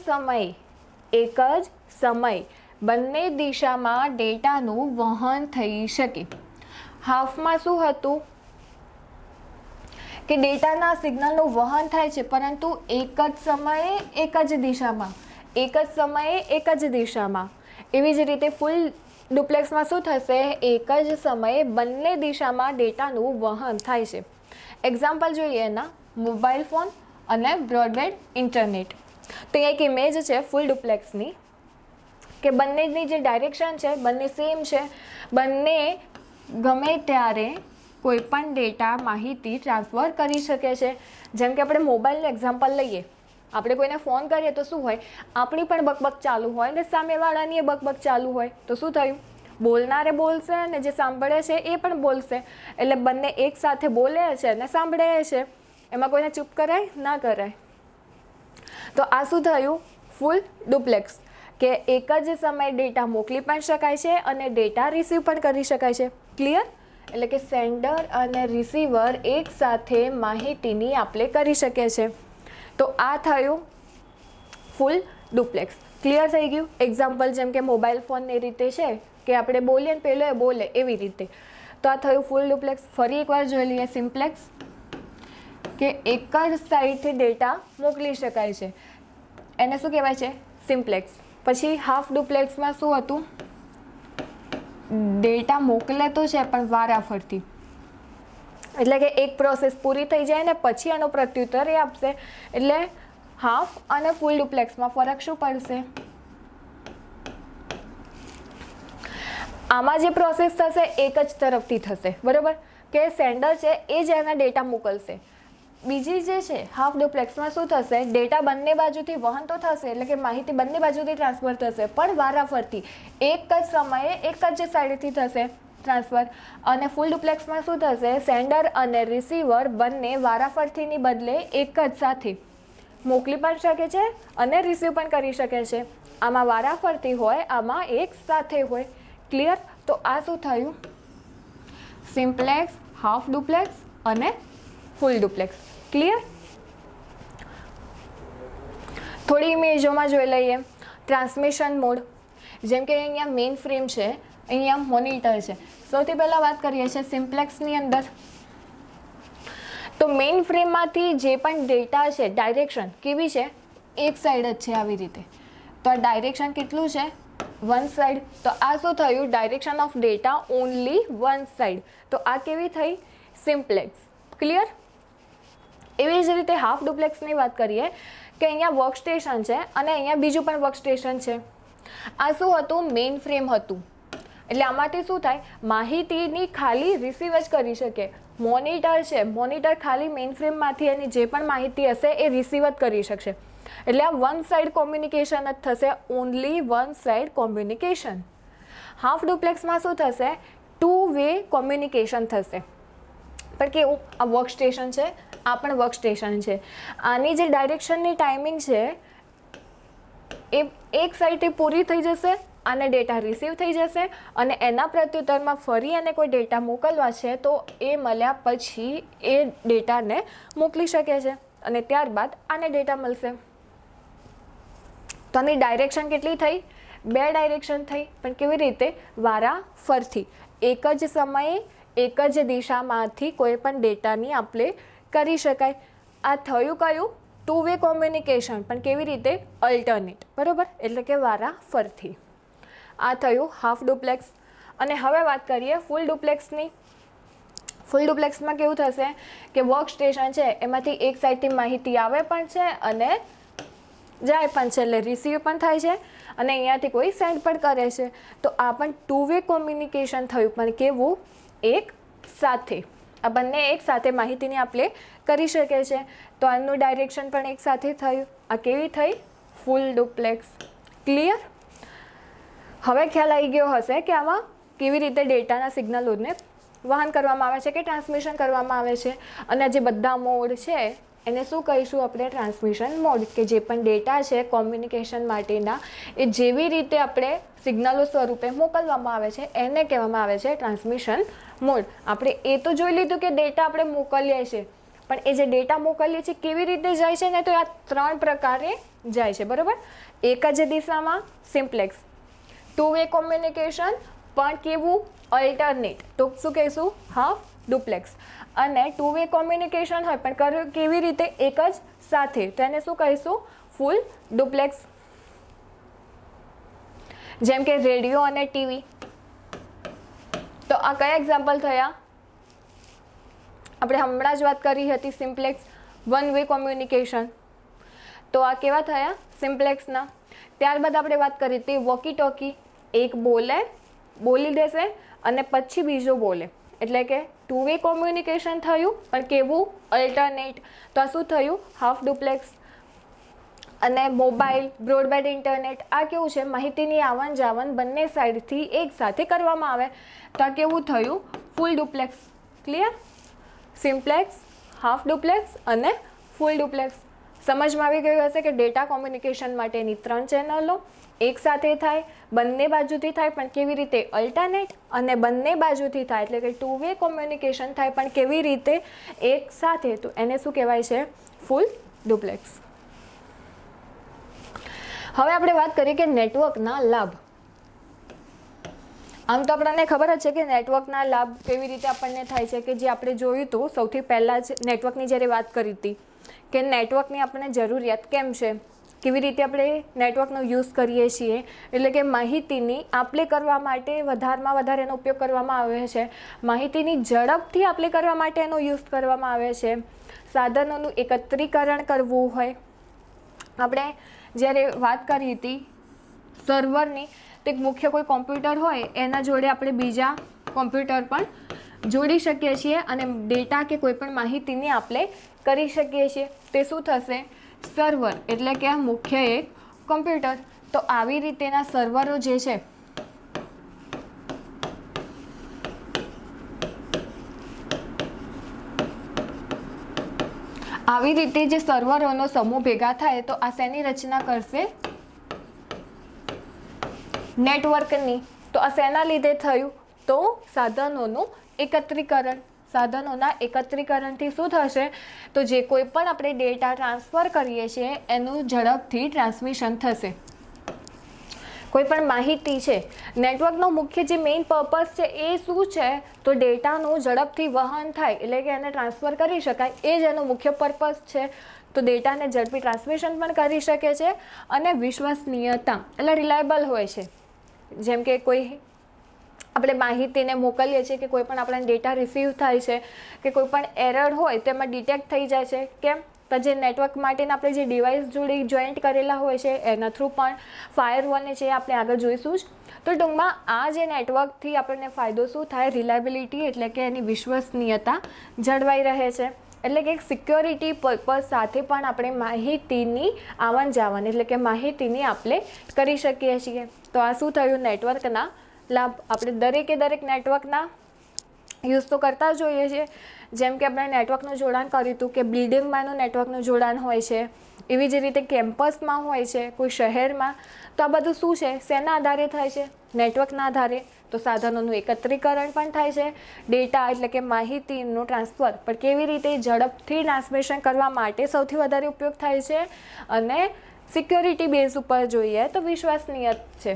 [SPEAKER 1] સમય બંને દિશામાં ડેટાનું વહન થઈ શકે. હાફમાં શું હતું કે ડેટાના સિગ્નલનું વહન થાય છે, પરંતુ એક જ સમયે એક જ દિશામાં, એક જ સમયે એક જ દિશામાં. એવી જ રીતે ફૂલ ડુપ્લેક્સમાં શું થશે? એક જ સમયે બંને દિશામાં ડેટાનું વહન થાય છે. એક્ઝામ્પલ જોઈએ એના, મોબાઈલ ફોન અને બ્રોડબેન્ડ ઇન્ટરનેટ. તો એક ઇમેજ છે ફૂલ ડુપ્લેક્સની કે બંનેની જે ડાયરેક્શન છે બંને સેમ છે, બંને ગમે ત્યારે કોઈ પણ ડેટા માહિતી ટ્રાન્સફર કરી શકે છે. જેમ કે આપણે મોબાઈલનું એક્ઝામ્પલ લઈએ, આપણે કોઈને ફોન કરીએ તો શું હોય? આપણી પણ બકબક ચાલુ હોય ને સામેવાળાની એ બકબક ચાલુ હોય. તો શું થયું? બોલનારે બોલશે અને જે સાંભળે છે એ પણ બોલશે. એટલે બંને એક સાથે બોલે છે અને સાંભળે છે. એમાં કોઈને ચૂપ કરાય? ના કરાય. તો આ શું થયું? Full duplex. કે એક જ સમયે ડેટા મોકલી પણ શકાય છે અને ડેટા રિસીવ પણ કરી શકાય છે. ક્લિયર? એટલે કે સેન્ડર અને રિસીવર એક સાથે માહિતીની આપ-લે કરી શકે છે. તો આ થયું ફૂલ ડુપ્લેક્સ. ક્લિયર થઈ ગયું? એક્ઝામ્પલ જેમ કે મોબાઈલ ફોનની રીતે છે કે આપણે બોલીએ ને પહેલો એ બોલે, એવી રીતે. તો આ થયું ફૂલ ડુપ્લેક્સ. ફરી એકવાર જોઈ લઈએ સિમ્પ્લેક્સ. કે એક જ સાઈડથી ડેટા મોકલી શકાય છે, એને શું કહેવાય છે? સિમ્પ્લેક્સ. પછી હાફ ડુપ્લેક્સમાં શું હતું? ડેટા મોકલે તો છે પણ વારાફરતી. એટલે કે એક પ્રોસેસ પૂરી થઈ જાય ને પછી એનો પ્રત્યુત્તર એ આપશે. એટલે હાફ અને ફૂલ ડુપ્લેક્સમાં ફરક શું પડશે? આમાં જે પ્રોસેસ થશે એક જ તરફથી થશે, બરાબર. કે સેન્ડર છે એ જ એના ડેટા મોકલશે. બીજી જે છે હાફ ડુપ્લેક્સમાં શું થશે? ડેટા બંને બાજુથી વહન તો થશે, એટલે કે માહિતી બંને બાજુથી ટ્રાન્સફર થશે, પણ વારાફરતી એક જ સમયે એક જ સાઈડથી થશે ટ્રાન્સફર. અને ફૂલ ડુપ્લેક્સમાં શું થશે? સેન્ડર અને રિસીવર બંને વારાફરતીની બદલે એક જ સાથે મોકલી પણ શકે છે અને રિસીવ પણ કરી શકે છે. આમાં વારાફરતી હોય, આમાં એક સાથે હોય. ક્લિયર? તો આ શું થયું? સિમ્પ્લેક્સ, હાફ ડુપ્લેક્સ અને ફૂલ ડુપ્લેક્સ. ક્લિયર? થોડી ઇમેજોમાં જોઈ લઈએ. Transmission mode. જેમ કે અહીંયા મેઇન ફ્રેમ છે, અહીંયા મોનિટર છે. સૌથી પહેલાં વાત કરીએ છીએ સિમ્પ્લેક્સની અંદર. તો મેઇન ફ્રેમમાંથી જે પણ ડેટા છે, ડાયરેક્શન કેવી છે? એક સાઈડ જ છે, આવી રીતે. તો આ ડાયરેક્શન કેટલું છે? One side. તો આ શું થયું? Direction of data only one side. તો આ કેવી થઈ? સિમ્પ્લેક્સ. ક્લિયર? એવી જ રીતે હાફ ડુપ્લેક્સની વાત કરીએ કે અહીંયા વર્ક સ્ટેશન છે અને અહીંયા બીજું પણ વર્ક સ્ટેશન છે. આ શું હતું? મેઇન ફ્રેમ હતું. એટલે આમાંથી શું થાય, માહિતીની ખાલી રિસીવ જ કરી શકે. મોનિટર છે, મોનિટર ખાલી મેઇન ફ્રેમમાંથી એની જે પણ માહિતી હશે એ રિસીવ જ કરી શકશે. એટલે આ વન સાઇડ કોમ્યુનિકેશન જ થશે, only one side communication. Half ડુપ્લેક્સમાં શું થશે, 2 વે કોમ્યુનિકેશન થશે. પણ કેવું, આ વર્ક સ્ટેશન છે, આ પણ વર્ક સ્ટેશન છે. આની જે ડાયરેક્શનની ટાઈમિંગ છે એ એક સાઈડથી પૂરી થઈ જશે અને ડેટા રિસીવ થઈ જશે, અને એના પ્રત્યુત્તરમાં ફરી એને કોઈ ડેટા મોકલવા છે તો એ મળ્યા પછી એ ડેટાને મોકલી શકે છે અને ત્યારબાદ આને ડેટા મળશે. તો આની ડાયરેક્શન કેટલી થઈ, 2 ડાયરેક્શન થઈ, પણ કેવી રીતે, વારા ફરથી એક જ સમયે એક જ દિશામાંથી કોઈ પણ ડેટાની આપ-લે કરી શકાય. આ થયું કયું, 2 વે કોમ્યુનિકેશન, પણ કેવી રીતે, અલ્ટરનેટ, બરાબર, એટલે કે વારા ફરથી. આ થયું હાફ ડુપ્લેક્સ. અને હવે વાત કરીએ ફૂલ ડુપ્લેક્સની. ફૂલ ડુપ્લેક્સમાં કેવું થશે કે વર્ક સ્ટેશન છે એમાંથી એક સાઈડથી માહિતી આવે પણ છે અને જાય પણ છે, એટલે રિસીવ પણ થાય છે અને અહીંયાથી કોઈ સેન્ડ પણ કરે છે. તો આ પણ 2 વે કોમ્યુનિકેશન થયું, પણ કેવું, એક સાથે. આ બંને એક સાથે માહિતીની આપ-લે કરી શકે છે. તો આનું ડાયરેક્શન પણ એક સાથે થયું. આ કેવી થઈ, ફૂલ ડુપ્લેક્સ. ક્લિયર? હવે ખ્યાલ આવી ગયો હશે કે આમાં કેવી રીતે ડેટાના સિગ્નલોને વહન કરવામાં આવે છે કે ટ્રાન્સમિશન કરવામાં આવે છે. અને જે બધા મોડ છે એને શું કહીશું આપણે, ટ્રાન્સમિશન મોડ. કે જે પણ ડેટા છે કોમ્યુનિકેશન માટેના એ જેવી રીતે આપણે સિગ્નલો સ્વરૂપે મોકલવામાં આવે છે એને કહેવામાં આવે છે ટ્રાન્સમિશન મોડ. આપણે એ તો જોઈ લીધું કે ડેટા આપણે મોકલીએ છીએ, પણ એ જે ડેટા મોકલીએ છીએ કેવી રીતે જાય છે ને, તો આ 3 પ્રકારે જાય છે, બરાબર. એક જ દિશામાં, સિમ્પ્લેક્સ. 2 વે કોમ્યુનિકેશન, પણ કેવું, અલ્ટરનેટ, તો શું કહીશું, હાફ ડુપ્લેક્સ. અને 2 વે કોમ્યુનિકેશન હોય પણ કેવી રીતે, એક જ સાથે, તો એને શું કહીશું, ફૂલ ડુપ્લેક્સ. જેમ કે રેડિયો અને ટીવી. તો આ કયા એક્ઝામ્પલ થયા, આપણે હમણાં જ વાત કરી હતી સિમ્પ્લેક્સ, 1 વે કોમ્યુનિકેશન. તો આ કેવા થયા, સિમ્પ્લેક્સના. ત્યારબાદ આપણે વાત કરી હતી વોકી ટોકી. એક બોલી દેશે અને પછી બીજો બોલે, એટલે કે 2 વે કોમ્યુનિકેશન થયું, પણ કેવું, અલ્ટરનેટ. તો આ શું થયું, હાફ ડુપ્લેક્સ. અને મોબાઈલ, બ્રોડબેન્ડ ઇન્ટરનેટ, આ કેવું છે, માહિતીની આવન જાવન બંને સાઈડથી એક સાથે કરવામાં આવે. તો આ કેવું થયું, full duplex. Clear? Simplex, half duplex અને ફૂલ ડુપ્લેક્સ. સમજમાં આવી ગયું હશે કે ડેટા કોમ્યુનિકેશન માટેની 3 ચેનલો એક સાથે થાય, બંને બાજુથી થાય, પણ કેવી રીતે, અલ્ટરનેટ. અને બંને બાજુથી થાય એટલે કે 2 વે કોમ્યુનિકેશન થાય, પણ કેવી રીતે, એક સાથે. તો એને શું કહેવાય છે, ફૂલ ડુપ્લેક્સ. હવે આપણે વાત કરીએ કે નેટવર્કના લાભ. આમ તો આપણને ખબર જ છે કે નેટવર્કના લાભ કેવી રીતે આપણને થાય છે, કે જે આપણે જોયું હતું સૌથી પહેલાં જ નેટવર્કની જ્યારે વાત કરી હતી કે નેટવર્કની આપણને જરૂરિયાત કેમ છે, કેવી રીતે આપણે નેટવર્કનો યુઝ કરીએ છીએ. એટલે કે માહિતીની આપ-લે કરવા માટે વધારેમાં વધારે એનો ઉપયોગ કરવામાં આવે છે. માહિતીની ઝડપથી આપ-લે કરવા માટે એનો યુઝ કરવામાં આવે છે. સાધનોનું એકત્રીકરણ કરવું હોય. આપણે જ્યારે વાત કરી હતી સર્વરની, તો એક મુખ્ય કોઈ કોમ્પ્યુટર હોય એના જોડે આપણે બીજા કોમ્પ્યુટર પણ જોડી શકીએ છીએ અને ડેટા કે કોઈ પણ માહિતીની આપ-લે કરી શકીએ છીએ. તે શું થશે, સર્વર, એટલે કે આ મુખ્ય એક કોમ્પ્યુટર. તો આવી રીતેના સર્વરો જે છે આવી રીતે જે સર્વરોનો સમૂહ ભેગા થાય તો આ શેની રચના કરશે, નેટવર્કની. તો આ શેના લીધે થયું, તો સાધનોનું એકત્રીકરણ. સાધનોના એકત્રીકરણથી શું થશે, તો જે કોઈ પણ આપણે ડેટા ટ્રાન્સફર કરીએ છીએ એનું ઝડપથી ટ્રાન્સમિશન થશે. કોઈ પણ માહિતી છે, નેટવર્કનો મુખ્ય જે મેઇન પર્પઝ છે એ શું છે, તો ડેટાનું ઝડપથી વહન થાય, એટલે કે એને ટ્રાન્સફર કરી શકાય, એ જ એનો મુખ્ય પર્પઝ છે. તો ડેટાને ઝડપી ટ્રાન્સમિશન પણ કરી શકે છે અને વિશ્વસનીયતા, એટલે રિલાયબલ હોય છે. જેમ કે કોઈ આપણે માહિતીને મોકલીએ છીએ કે કોઈ પણ આપણને ડેટા રિસીવ થાય છે કે કોઈ પણ એરર હોય તેમાં ડિટેક્ટ થઈ જાય છે. કેમ, તો જે નેટવર્ક માટેના આપણે જે ડિવાઇસ જોડે જોઈન્ટ કરેલા હોય છે એના થ્રુ પણ ફાયરવોલને છે આપણે આગળ જોઈશું જ. તો ટૂંકમાં આ જે નેટવર્કથી આપણને ફાયદો શું થાય, રિલાયબિલિટી એટલે કે એની વિશ્વસનીયતા જળવાઈ રહે છે. એટલે કે એક સિક્યોરિટી પર્પઝ સાથે પણ આપણે માહિતીની આવન જાવન એટલે કે માહિતીની આપણે કરી શકીએ છીએ. તો આ શું થયું, નેટવર્કના લાભ. આપણે દરેક નેટવર્કના યુઝ તો કરતા જોઈએ છીએ. જેમ કે આપણે નેટવર્કનું જોડાણ કર્યું હતું કે બિલ્ડિંગમાંનું નેટવર્કનું જોડાણ હોય છે, એવી જ રીતે કેમ્પસમાં હોય છે, કોઈ શહેરમાં. તો આ બધું શું છે, શેના આધારે થાય છે, નેટવર્કના આધારે. તો સાધનોનું એકત્રીકરણ પણ થાય છે, ડેટા એટલે કે માહિતીનું ટ્રાન્સફર પણ કેવી રીતે ઝડપથી ટ્રાન્સમિશન કરવા માટે સૌથી વધારે ઉપયોગ થાય છે, અને સિક્યોરિટી બેઝ ઉપર જોઈએ તો વિશ્વસનીય છે.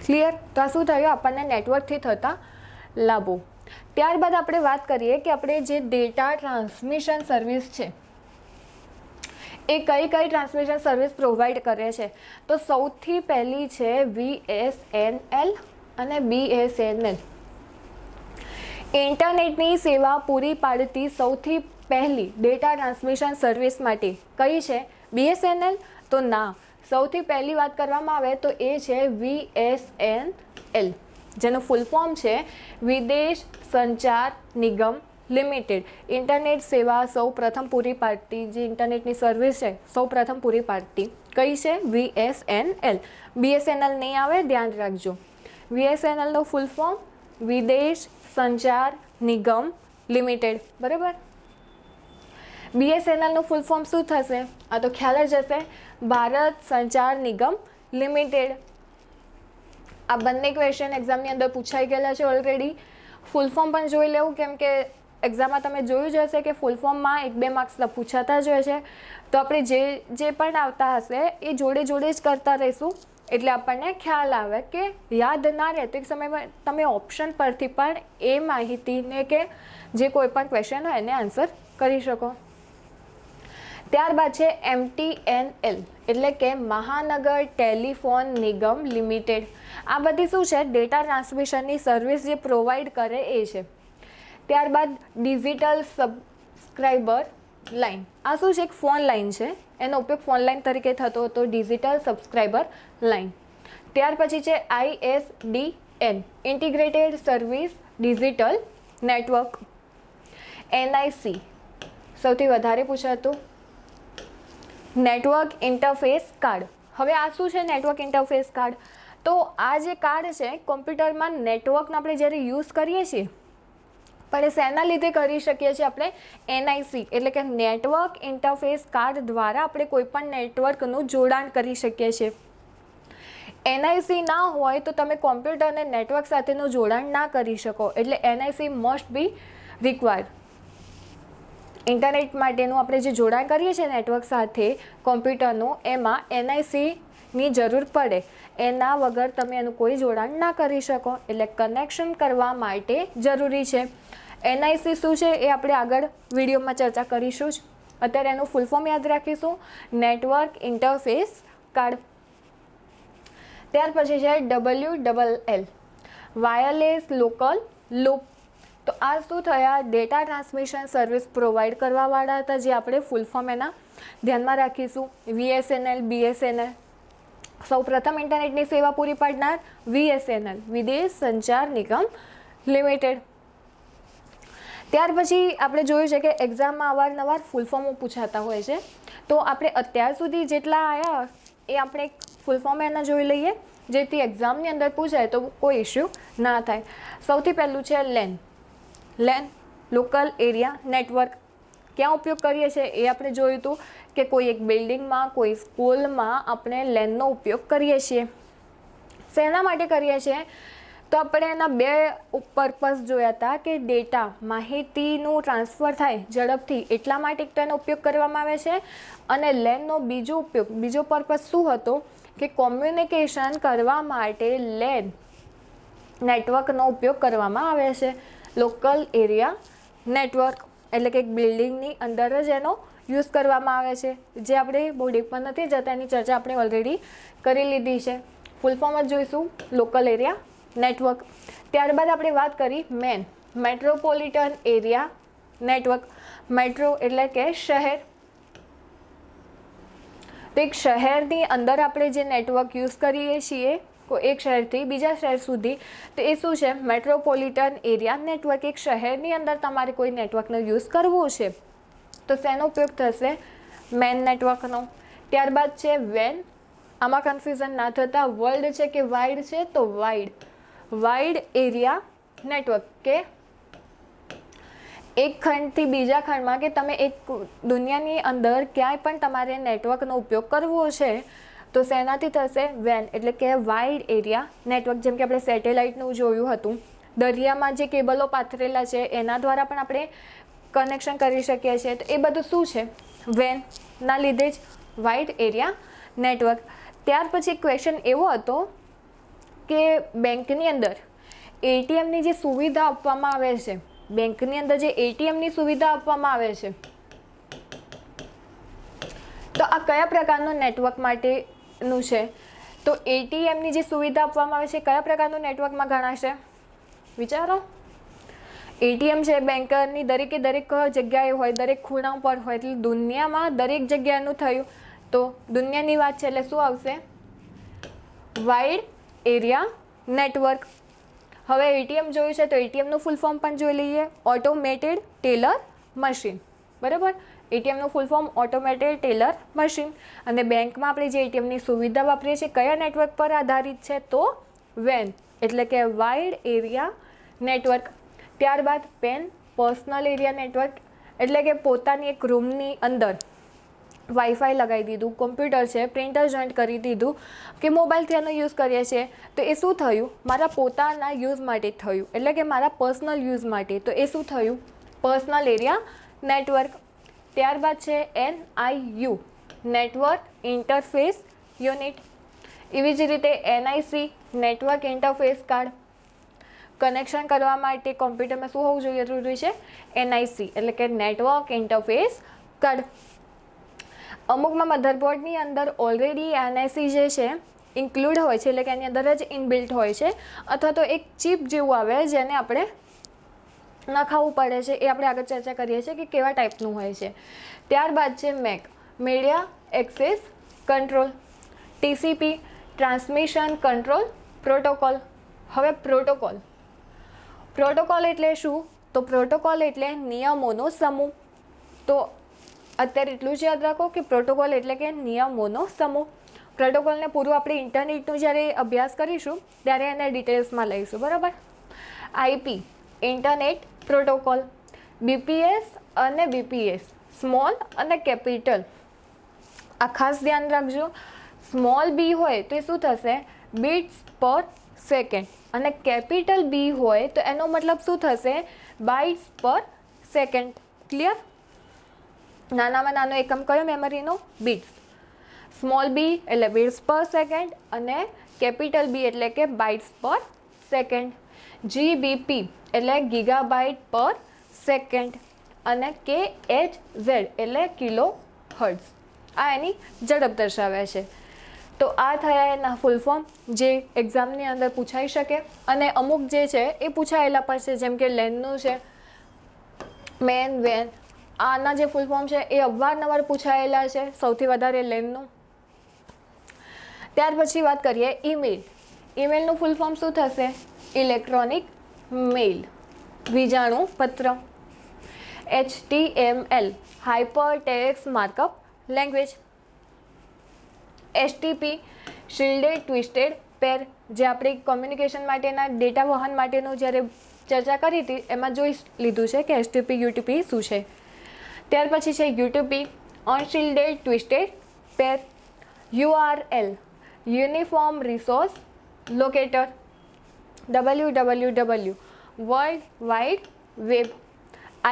[SPEAKER 1] ક્લિયર? તો આ શું થયું, આપણને નેટવર્કથી થતા લાભો. ત્યારબાદ આપણે વાત કરીએ કે આપણે જે ડેટા ટ્રાન્સમિશન સર્વિસ છે એ કઈ ટ્રાન્સમિશન સર્વિસ પ્રોવાઈડ કરે છે. તો સૌથી પહેલી છે VSNL અને BSNL. ઇન્ટરનેટની સેવા પૂરી પાડતી સૌથી પહેલી ડેટા ટ્રાન્સમિશન સર્વિસ માટે કઈ છે, BSNL? તો ના, સૌથી પહેલી વાત કરવામાં આવે તો એ છે VSNL, જેનું ફૂલ ફોર્મ છે વિદેશ સંચાર નિગમ લિમિટેડ. ઇન્ટરનેટ સેવા સૌ પ્રથમ પૂરી પાડતી, જે ઇન્ટરનેટની સર્વિસ છે સૌ પ્રથમ પૂરી પાડતી કઈ છે, VSNL. BSNL નહીં આવે, ધ્યાન રાખજો. VSNLનું ફૂલ ફોર્મ વિદેશ સંચાર નિગમ લિમિટેડ. બરાબર? BSNLનું ફૂલ ફોર્મ શું થશે, આ તો ખ્યાલ જ હશે, ભારત સંચાર નિગમ લિમિટેડ. આ બંને ક્વેશ્ચન એક્ઝામની અંદર પૂછાઈ ગયેલા છે ઓલરેડી. ફૂલ ફોર્મ પણ જોઈ લેવું, કેમ કે એક્ઝામમાં તમે જોયું જ હશે કે ફૂલ ફોર્મમાં 1-2 માર્ક્સ પૂછાતા જ હોય છે. તો આપણે જે પણ આવતા હશે એ જોડે જ કરતા રહીશું, એટલે આપણને ખ્યાલ આવે કે યાદ ના રહે તો એક સમયમાં તમે ઓપ્શન પરથી પણ એ માહિતીને કે જે કોઈ પણ ક્વેશ્ચન હોય એને આન્સર કરી શકો. ત્યારબાદ છે MTNL એટલે કે મહાનગર ટેલિફોન નિગમ લિમિટેડ. આ બધી શું છે, ડેટા ટ્રાન્સમિશનની સર્વિસ જે પ્રોવાઈડ કરે એ છે. ત્યારબાદ ડિજિટલ સબસ્ક્રાઈબર લાઇન. આ શું છે, એક ફોન લાઇન છે, એનો ઉપયોગ ફોન લાઇન તરીકે થતો હતો, ડિજિટલ સબસ્ક્રાઈબર લાઇન. ત્યાર પછી છે ISDN integrated service digital network. NIC સૌથી વધારે પૂછાતું નેટવર્ક ઇન્ટરફેસ કાર્ડ. હવે આ શું છે નેટવર્ક ઇન્ટરફેસ કાર્ડ? તો આ જે કાર્ડ છે કોમ્પ્યુટરમાં નેટવર્કનો આપણે જ્યારે યુઝ કરીએ છીએ, પણ એ શેના લીધે કરી શકીએ છીએ આપણે, NIC એટલે કે નેટવર્ક ઇન્ટરફેસ કાર્ડ દ્વારા આપણે કોઈપણ નેટવર્કનું જોડાણ કરી શકીએ છીએ. NIC ના હોય તો તમે કોમ્પ્યુટરને નેટવર્ક સાથેનું જોડાણ ના કરી શકો, એટલે NIC must be required. Internet માટેનું આપણે જે જોડાણ કરીએ છીએ નેટવર્ક સાથે કોમ્પ્યુટરનું, એમાં NICની જરૂર પડે. એના વગર તમે એનું કોઈ જોડાણ ના કરી શકો, એટલે કનેક્શન કરવા માટે જરૂરી છે. NIC શું છે એ આપણે આગળ વિડીયોમાં ચર્ચા કરીશું જ. અત્યારે એનું ફૂલ ફોર્મ યાદ રાખીશું, નેટવર્ક ઇન્ટરફેસ કાર્ડ. ત્યાર પછી છે WLL વાયરલેસ લોકલ લૂપ. તો આ શું થયા, ડેટા ટ્રાન્સમિશન સર્વિસ પ્રોવાઈડ કરવાવાળા હતા, જે આપણે ફૂલ ફોર્મ એના ધ્યાનમાં રાખીશું. VSNL BSNL સૌ પ્રથમ ઇન્ટરનેટની સેવા પૂરી પાડનાર VSNL વિદેશ સંચાર નિગમ લિમિટેડ. ત્યાર પછી આપણે જોયું છે કે એક્ઝામમાં અવારનવાર ફૂલ ફોર્મો પૂછાતા હોય છે, તો આપણે અત્યાર સુધી જેટલા આવ્યા એ આપણે ફૂલ ફોર્મ એના જોઈ લઈએ, જેથી એક્ઝામની અંદર પૂછાય તો કોઈ ઇશ્યુ ના થાય. સૌથી પહેલું છે લેન લોકલ એરિયા નેટવર્ક. ક્યાં ઉપયોગ કરીએ છીએ એ આપણે જોયું હતું કે કોઈ એક બિલ્ડિંગમાં, કોઈ સ્કૂલમાં આપણે લેનનો ઉપયોગ કરીએ છીએ. શેના માટે કરીએ છીએ? તો આપણે એના 2 પર્પઝ જોયા હતા કે ડેટા માહિતીનું ટ્રાન્સફર થાય ઝડપથી, એટલા માટે એક તો એનો ઉપયોગ કરવામાં આવે છે, અને લેનનો બીજો પર્પઝ શું હતો કે કોમ્યુનિકેશન કરવા માટે લેન નેટવર્કનો ઉપયોગ કરવામાં આવે છે. લોકલ એરિયા નેટવર્ક એટલે કે એક બિલ્ડિંગની અંદર જ એનો યુઝ કરવામાં આવે છે, જે આપણે બહુ ડીપમાં નથી જતા, એની ચર્ચા આપણે ઓલરેડી કરી લીધી છે. ફૂલ ફોર્મ જ જોઈશું, લોકલ એરિયા નેટવર્ક. ત્યારબાદ આપણે વાત કરી મેટ્રોપોલિટન એરિયા નેટવર્ક. મેટ્રો એટલે કે શહેર, તો એક શહેરની અંદર આપણે જે નેટવર્ક યુઝ કરીએ છીએ એક શહેરથી બીજા શહેર સુધી, તો એ શું છે? Metropolitan area network. એક શહેરની અંદર તમારે કોઈ નેટવર્કનો યુઝ કરવો છે તો શેનો ઉપયોગ થશે? મેન નેટવર્કનો. ત્યારબાદ છે વેન. આમાં કન્ફ્યુઝન ના થતા, વર્લ્ડ છે કે વાઇડ છે? તો વાઇડ એરિયા નેટવર્ક, કે એક ખંડથી બીજા ખંડમાં કે તમે એક દુનિયાની અંદર ક્યાંય પણ તમારે નેટવર્કનો ઉપયોગ કરવો છે તો શેનાથી થશે? વેન, એટલે કે વાઇડ એરિયા નેટવર્ક. જેમ કે આપણે સેટેલાઇટનું જોયું હતું, દરિયામાં જે કેબલો પાથરેલા છે એના દ્વારા પણ આપણે કનેક્શન કરી શકીએ છીએ. તો એ બધું શું છે? વેનના લીધે જ વાઇડ એરિયા નેટવર્ક. ત્યાર પછી ક્વેશ્ચન એવો હતો કે બેંકની અંદર એટીએમની જે સુવિધા આપવામાં આવે છે, બેંકની અંદર જે એટીએમની સુવિધા આપવામાં આવે છે, તો આ કયા પ્રકારનું નેટવર્ક માટેનું છે? તો એટીએમની જે સુવિધા આપવામાં આવે છે કયા પ્રકારનું નેટવર્કમાં ગણાશે? વિચારો. એટીએમ છે બેંકરની દરેકે દરેક જગ્યાએ હોય, દરેક ખૂણા પર હોય, એટલે દુનિયામાં દરેક જગ્યાનું થયું. તો દુનિયાની વાત છે એટલે શું આવશે? Wide area network. હવે એટીએમ જોયું છે તો એટીએમનું ફૂલ ફોર્મ પણ જોઈ લઈએ. Automated teller machine. બરાબર, એટીએમનું full form automated teller machine. અને બેંકમાં આપણે જે એટીએમની સુવિધા વાપરીએ છીએ કયા નેટવર્ક પર આધારિત છે? તો વેન, એટલે કે વાઇડ એરિયા નેટવર્ક. ત્યારબાદ પેન, પર્સનલ એરિયા નેટવર્ક, એટલે કે પોતાની એક રૂમની અંદર વાઈફાઈ લગાવી દીધું, કોમ્પ્યુટર છે, પ્રિન્ટર જોઈન્ટ કરી દીધું કે મોબાઈલથી એનો યુઝ કરીએ છીએ, તો એ શું થયું? મારા પોતાના યુઝ માટે થયું, એટલે કે મારા પર્સનલ યુઝ માટે. તો એ શું થયું? Personal area network. ત્યારબાદ છે NIU, નેટવર્ક ઇન્ટરફેસ યુનિટ. એવી જ રીતે NIC, network interface card. Connection કરવા માટે કોમ્પ્યુટરમાં શું હોવું જોઈએ? જરૂરી છે NIC, એટલે કે નેટવર્ક ઇન્ટરફેસ કાર્ડ. અમુકમાં મધરબોર્ડની અંદર ઓલરેડી NIC જે છે ઇન્ક્લુડ હોય છે, એટલે કે એની અંદર જ ઇનબિલ્ટ હોય છે, અથવા તો એક ચિપ જેવું આવે જેને આપણે નખાવવું પડે છે. એ આપણે આગળ ચર્ચા કરીએ છીએ કે કેવા ટાઈપનું હોય છે. ત્યારબાદ છે make, media access control. TCP, transmission control protocol. હવે પ્રોટોકોલ એટલે શું? તો પ્રોટોકોલ એટલે નિયમોનો સમૂહ. તો અત્યારે એટલું જ યાદ રાખો કે પ્રોટોકોલ એટલે કે નિયમોનો સમૂહ. પ્રોટોકોલને પૂરું આપણે ઇન્ટરનેટનું જ્યારે અભ્યાસ કરીશું ત્યારે એને ડિટેલ્સમાં લઈશું. બરાબર. IP, internet protocol. BPS અને BPS, સ્મોલ અને કેપિટલ. આ ખાસ ધ્યાન રાખજો. સ્મોલ B હોય તો એ શું થશે? બીટ્સ પર સેકન્ડ. અને કેપિટલ B હોય તો એનો મતલબ શું થશે? બાઇટ્સ પર સેકન્ડ. ક્લિયર? નાનામાં નાનો એકમ કયો મેમરીનો? બીટ્સ. સ્મોલ b એટલે બીટ્સ પર સેકન્ડ અને કેપિટલ B એટલે કે બાઇટ્સ પર સેકન્ડ. GBP એટલે ગીગાબાઇટ પર સેકન્ડ અને KHZ એટલે કિલો હર્ટ્ઝ. આ એની ઝડપ દર્શાવે છે. તો આ થયા એના ફૂલ ફોર્મ જે એક્ઝામની અંદર પૂછાઈ શકે. અને અમુક જે છે એ પૂછાયેલા પણ છે, જેમ કે લેનનું છે, મેન, વેન. આના જે ફૂલ ફોર્મ છે એ અવારનવાર પૂછાયેલા છે, સૌથી વધારે લેનનું. ત્યાર પછી વાત કરીએ ઈમેલ. ઈમેલનું ફૂલ ફોર્મ શું થશે? ઇલેક્ટ્રોનિક મેઇલ, વીજાણુ પત્ર. HTML, hyper text markup language. STP, shielded twisted pair, જે આપણે કોમ્યુનિકેશન માટેના ડેટા વહન માટેનું જ્યારે ચર્ચા કરી હતી એમાં જોઈ લીધું છે કે STP UTP શું છે. ત્યાર પછી છે UTP, unshielded twisted pair. URL, uniform resource locator. WWW, world wide web.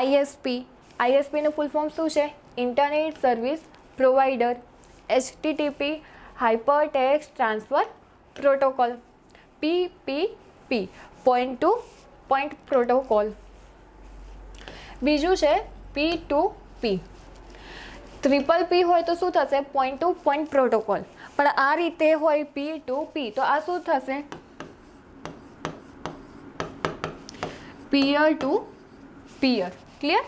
[SPEAKER 1] ISPનું ફૂલ ફોર્મ શું છે? Internet service provider. HTTP, hyper text transfer protocol. PPP, point to point protocol. બીજું છે P2P. ટ્રિપલ P હોય તો શું થશે? Point to point protocol. પણ આ રીતે હોય P2P તો આ શું થશે? પિયર ટુ પિયર. ક્લિયર?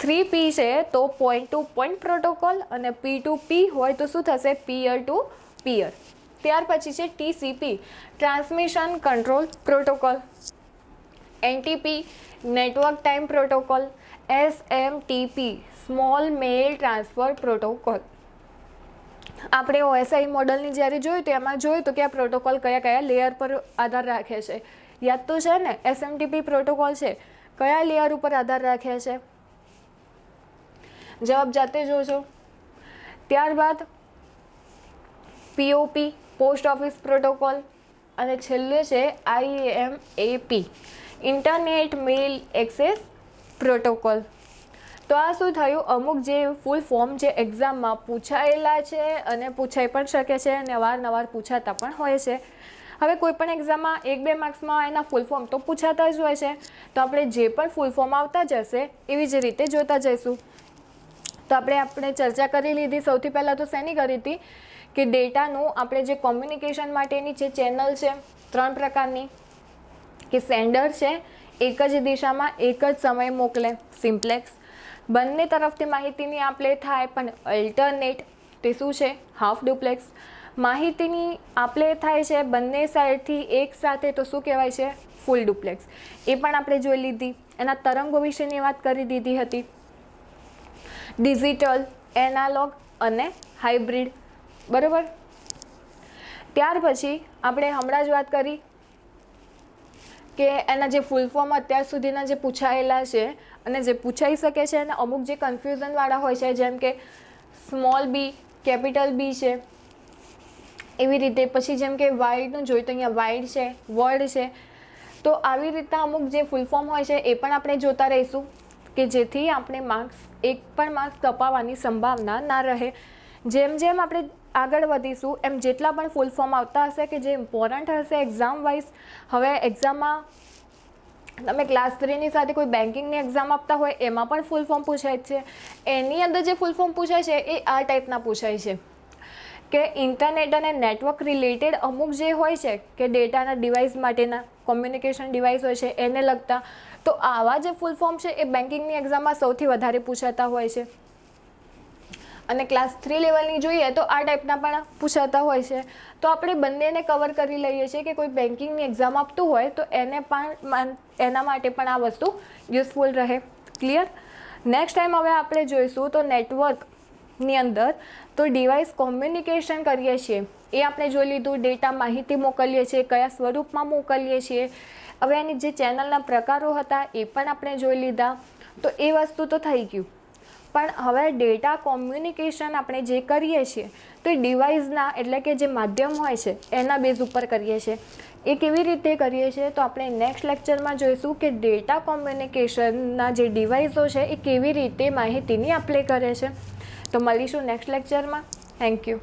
[SPEAKER 1] 3P છે તો પોઈન્ટ ટુ પોઈન્ટ પ્રોટોકોલ, અને P2P હોય તો શું થશે? પિયર ટુ પિયર. ત્યાર પછી છે TCP, transmission control protocol. NTP, network time protocol. SMTP, small mail transfer protocol. આપણે OSI મોડલની જ્યારે જોયું તો એમાં જોયું તો કે આ પ્રોટોકોલ કયા કયા લેયર પર આધાર રાખે છે. યાદ તો છે ને? SMTP પ્રોટોકોલ છે કયા લેયર ઉપર આધાર રાખે છે? જવાબ જાતે જોજો. ત્યારબાદ POP, પોસ્ટ ઓફિસ પ્રોટોકોલ, અને છેલ્લે છે IMAP, ઇન્ટરનેટ મેલ એક્સેસ પ્રોટોકોલ. તો આ શું થયું? અમુક જે ફૂલ ફોર્મ જે એક્ઝામમાં પૂછાયેલા છે અને પૂછાઈ પણ શકે છે અને અવારનવાર પૂછાતા પણ હોય છે. હવે કોઈ પણ એક્ઝામમાં 1-2 માર્ક્સમાં એના ફૂલ ફોર્મ તો પૂછાતા જ હોય છે, તો આપણે જે પણ ફૂલ ફોર્મ આવતા જશે એવી જ રીતે જોતા જઈશું. તો આપણે ચર્ચા કરી લીધી. સૌથી પહેલાં તો શેની કરી હતી કે ડેટાનું આપણે જે કોમ્યુનિકેશન માટેની જે ચેનલ છે 3 પ્રકારની, કે સેન્ડર છે એક જ દિશામાં એક જ સમયે મોકલે, સિમ્પ્લેક્સ. બંને તરફથી માહિતીની આપ-લે થાય પણ અલ્ટરનેટ, તે શું છે? Half duplex. માહિતીની આપ-લે થાય છે બંને સાઈડથી એક સાથે, તો શું કહેવાય છે? Full duplex. એ પણ આપણે જોઈ લીધી. એના તરંગો વિશેની વાત કરી દીધી હતી. ડિજિટલ, એનાલોગ અને હાઇબ્રિડ. બરાબર. ત્યાર પછી આપણે હમણાં જ વાત કરી કે એના જે ફૂલ ફોર્મ અત્યાર સુધીના જે પૂછાયેલા છે અને જે પૂછાઈ શકે છે અને અમુક જે કન્ફ્યુઝનવાળા હોય છે, જેમ કે સ્મોલ બી, કેપિટલ બી છે, એવી રીતે. પછી જેમ કે વાઇડનું જોયું તો અહીંયા વાઇડ છે, વર્ડ છે. તો આવી રીતના અમુક જે ફૂલ ફોર્મ હોય છે એ પણ આપણે જોતા રહીશું, કે જેથી આપણે એક પણ માર્ક્સ કપાવવાની સંભાવના ના રહે. જેમ જેમ આપણે આગળ વધીશું એમ જેટલા પણ ફૂલ ફોર્મ આવતા હશે કે જે ઇમ્પોર્ટન્ટ હશે એક્ઝામ વાઇઝ. હવે એક્ઝામમાં તમે ક્લાસ 3ની સાથે કોઈ બેન્કિંગની એક્ઝામ આપતા હોય એમાં પણ ફૂલ ફોર્મ પૂછાય છે. એની અંદર જે ફૂલ ફોર્મ પૂછાય છે એ આ ટાઈપના પૂછાય છે કે ઇન્ટરનેટ અને નેટવર્ક રિલેટેડ અમુક જે હોય છે કે ડેટાના ડિવાઇસ માટેના કોમ્યુનિકેશન ડિવાઇસ હોય છે એને લગતા. તો આવા જે ફૂલ ફોર્મ છે એ બેન્કિંગની એક્ઝામમાં સૌથી વધારે પૂછાતા હોય છે. અને ક્લાસ 3 લેવલની જોઈએ તો આ ટાઈપના પણ પૂછાતા હોય છે. તો આપણે બંનેને કવર કરી લઈએ છીએ કે કોઈ બેન્કિંગની એક્ઝામ આપતું હોય તો એને પણ એના માટે પણ આ વસ્તુ યુઝફુલ રહે. ક્લિયર? નેક્સ્ટ ટાઈમ હવે આપણે જોઈશું તો નેટવર્કની અંદર તો ડિવાઇસ કોમ્યુનિકેશન કરીએ છીએ એ આપણે જોઈ લીધું. ડેટા માહિતી મોકલીએ છીએ, કયા સ્વરૂપમાં મોકલીએ છીએ. હવે એની જે ચેનલના પ્રકારો હતા એ પણ આપણે જોઈ લીધા. તો એ વસ્તુ તો થઈ ગયું. પણ હવે ડેટા કોમ્યુનિકેશન આપણે જે કરીએ છીએ તો એ ડિવાઇસના એટલે કે જે માધ્યમ હોય છે એના બેઝ ઉપર કરીએ છીએ. એ કેવી રીતે કરીએ છીએ તો આપણે નેક્સ્ટ લેક્ચરમાં જોઈશું કે ડેટા કોમ્યુનિકેશનના જે ડિવાઇસો છે એ કેવી રીતે માહિતીની આપ-લે કરે છે. તો મળીશું નેક્સ્ટ લેક્ચરમાં. Thank you.